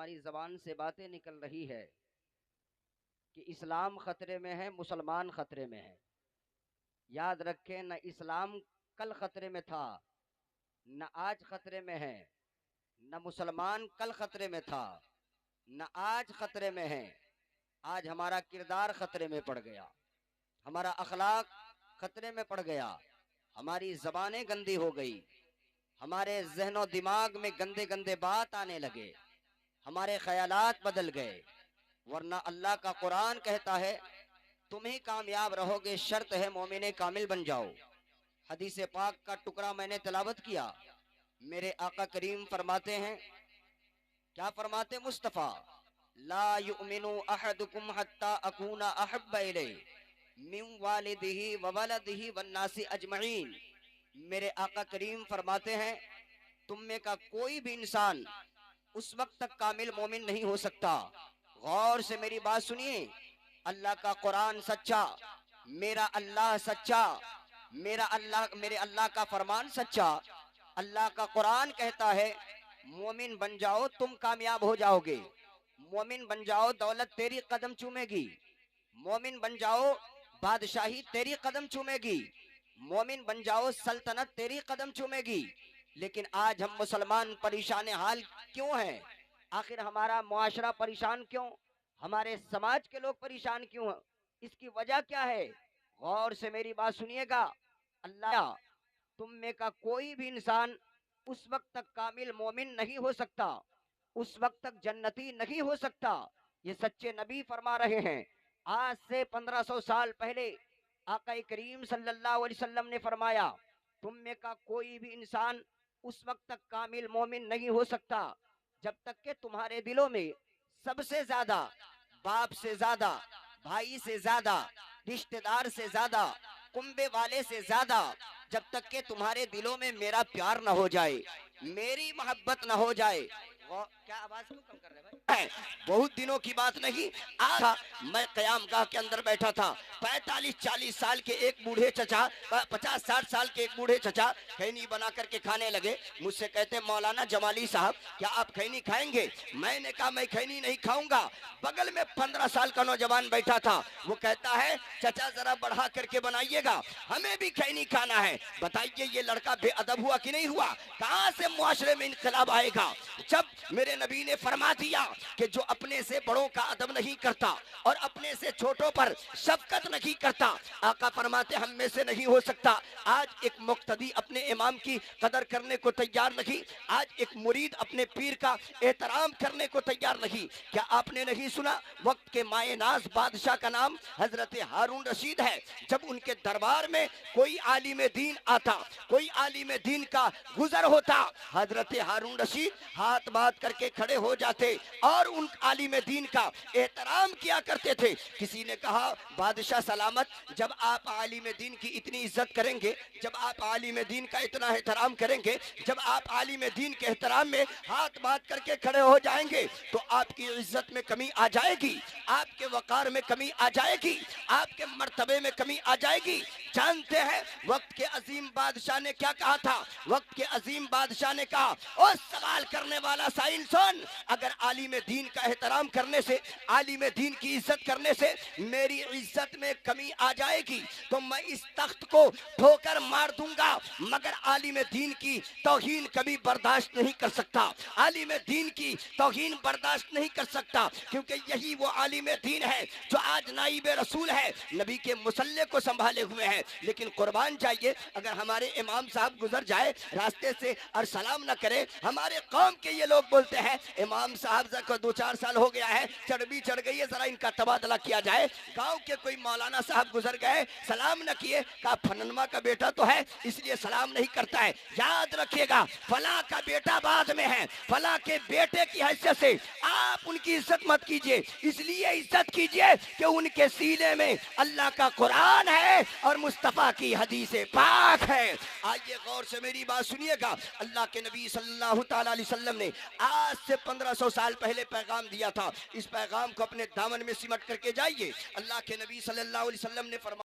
हमारी ज़बान से बातें निकल रही है कि इस्लाम खतरे में है, मुसलमान खतरे में है। याद रखें, न इस्लाम कल खतरे में था, न आज खतरे में है। न मुसलमान कल खतरे में था, न आज खतरे में है। आज हमारा किरदार खतरे में पड़ गया, हमारा अखलाक खतरे में पड़ गया, हमारी ज़बानें गंदी हो गई, हमारे जहनो दिमाग में गंदे गंदे बात आने लगे, हमारे ख्यालात बदल गए। वरना अल्लाह का कुरान कहता है तुम ही कामयाब रहोगे, शर्त है मोमिने कामिल बन जाओ। हदीस पाक का टुकड़ा मैंने तिलावत किया। मेरे आका करीम फरमाते हैं, क्या फरमाते मुस्तफ़ा, ला युमिनु अहदुकुम हत्ता अकूना अहब्बा इलैहि मिन वालिदिही व वलदिही वन्नासी अजमईन। मेरे आका करीम फरमाते हैं तुम में का कोई भी इंसान उस वक्त तक कामिल मोमिन नहीं हो सकता। गौर से मेरी बात सुनिए, अल्लाह का कुरान सच्चा, मेरा अल्लाह सच्चा, मेरे अल्लाह का फरमान सच्चा। अल्लाह का कुरान कहता है मोमिन बन जाओ तुम कामयाब हो जाओगे, मोमिन बन जाओ दौलत तेरी कदम चूमेगी, मोमिन बन जाओ बादशाही तेरी कदम चूमेगी, मोमिन बन जाओ सल्तनत तेरी कदम चूमेगी। लेकिन आज हम मुसलमान परेशान हाल क्यों हैं? आखिर हमारा मुआशरा परेशान क्यों, हमारे समाज के लोग परेशान क्यों हैं? इसकी वजह क्या है? गौर से मेरी बात सुनिएगा। अल्लाह तुम में का कोई भी इंसान उस वक्त तक कामिल मोमिन नहीं हो सकता, उस वक्त तक जन्नती नहीं हो सकता। ये सच्चे नबी फरमा रहे हैं। आज से 1500 साल पहले आका करीम सल्लल्लाहु अलैहि वसल्लम ने फरमाया तुम में का कोई भी इंसान उस वक्त तक कामिल मोमिन नहीं हो सकता जब तक के तुम्हारे दिलों में सबसे ज्यादा, बाप से ज्यादा, भाई से ज्यादा, रिश्तेदार से ज्यादा, कुंबे वाले से ज्यादा, जब तक के तुम्हारे दिलों में मेरा प्यार न हो जाए, मेरी मोहब्बत न हो जाए। क्या आवाज क्यों कम कर रहे भाई? बहुत दिनों की बात नहीं, आज मैं कयाम गाह के अंदर बैठा था। 45-40 साल के एक बूढ़े चचा, 50-60 साल के एक बूढ़े चचा खैनी बना करके खाने लगे। मुझसे कहते मौलाना जमाली साहब क्या आप खैनी खाएंगे? मैंने कहा मैं खैनी नहीं खाऊंगा। बगल में 15 साल का नौजवान बैठा था, वो कहता है चचा जरा बढ़ा करके बनाइएगा, हमें भी खैनी खाना है। बताइए ये लड़का बेअदब हुआ कि नहीं हुआ? कहां से मुआशरे में इनकलाब आएगा? जब मेरे नबी ने फरमा दिया कि जो अपने से बड़ों का अदब नहीं करता और अपने से छोटों पर शफकत नहीं करता, आका फरमाते हम में से नहीं हो सकता। आज एक मुक्तदी अपने इमाम की कदर करने को तैयार नहीं, आज एक मुरीद अपने पीर का एहतराम करने को तैयार नहीं। क्या आपने नहीं सुना वक्त के मायनाज बादशाह का नाम हजरत हारून रशीद है? जब उनके दरबार में कोई आलिम दीन आता, कोई आलिम दीन का गुजर होता, हजरत हारून रशीद हाथ बात करके खड़े हो जाते और उन आलिम दीन का एहतराम किया करते थे। किसी ने कहा बादशाह सलामत, जब आप आलिम दीन की इतनी इज्जत करेंगे, जब आप आलिम दीन का इतना एहतराम करेंगे, जब आप आलिम दीन के एहतराम में हाथ बात करके खड़े हो जाएंगे तो आपकी इज्जत में कमी आ जाएगी, आपके वकार में कमी आ जाएगी, आपके मर्तबे में कमी आ जाएगी। जानते हैं वक्त के अजीम बादशाह ने क्या कहा था? वक्त के अजीम बादशाह ने कहा ओ सवाल करने वाला साइन सुन, अगर आलिम दीन का एहतराम करने से, आलिम दीन की इज्जत करने से मेरी इज्जत में कमी आ जाएगी तो मैं इस तख्त को ठोकर मार दूंगा, मगर आलिम दीन की तौहीन कभी बर्दाश्त नहीं कर सकता, आलिम दीन की तौहीन बर्दाश्त नहीं कर सकता, क्योंकि यही वो आलिम दीन है जो आज नाइब रसूल है, नबी के मुसल्ले को संभाले हुए है। लेकिन कुर्बान जाइए, अगर हमारे इमाम साहब गुजर जाए रास्ते से और सलाम न करे, हमारे कौम के ये लोग बोलते हैं इमाम साहब को 2-4 साल हो गया है, चढ़ गई है, जरा इनका तबादला किया जाए। गांव के कोई मौलाना साहब गुजर गए, सलाम न किए, कहा फननमा का बेटा तो है इसलिए सलाम नहीं करता है। याद रखिएगा फला का बेटा बाद में है, फला के बेटे की हैसियत से आप उनकी इज्जत मत कीजिए, इसलिए इज्जत कीजिए कि उनके सीने में अल्लाह का कुरान है और मुस्तफा की हदीस पाक है। आइए गौर से मेरी बात सुनिएगा। अल्लाह के नबी सल्लल्लाहु ताला अलैहि वसल्लम ने आज से 1500 साल पहले पैगाम दिया था, इस पैगाम को अपने दामन में सिमट करके जाइए। अल्लाह के नबी सल्लल्लाहु अलैहि वसल्लम ने फरमाया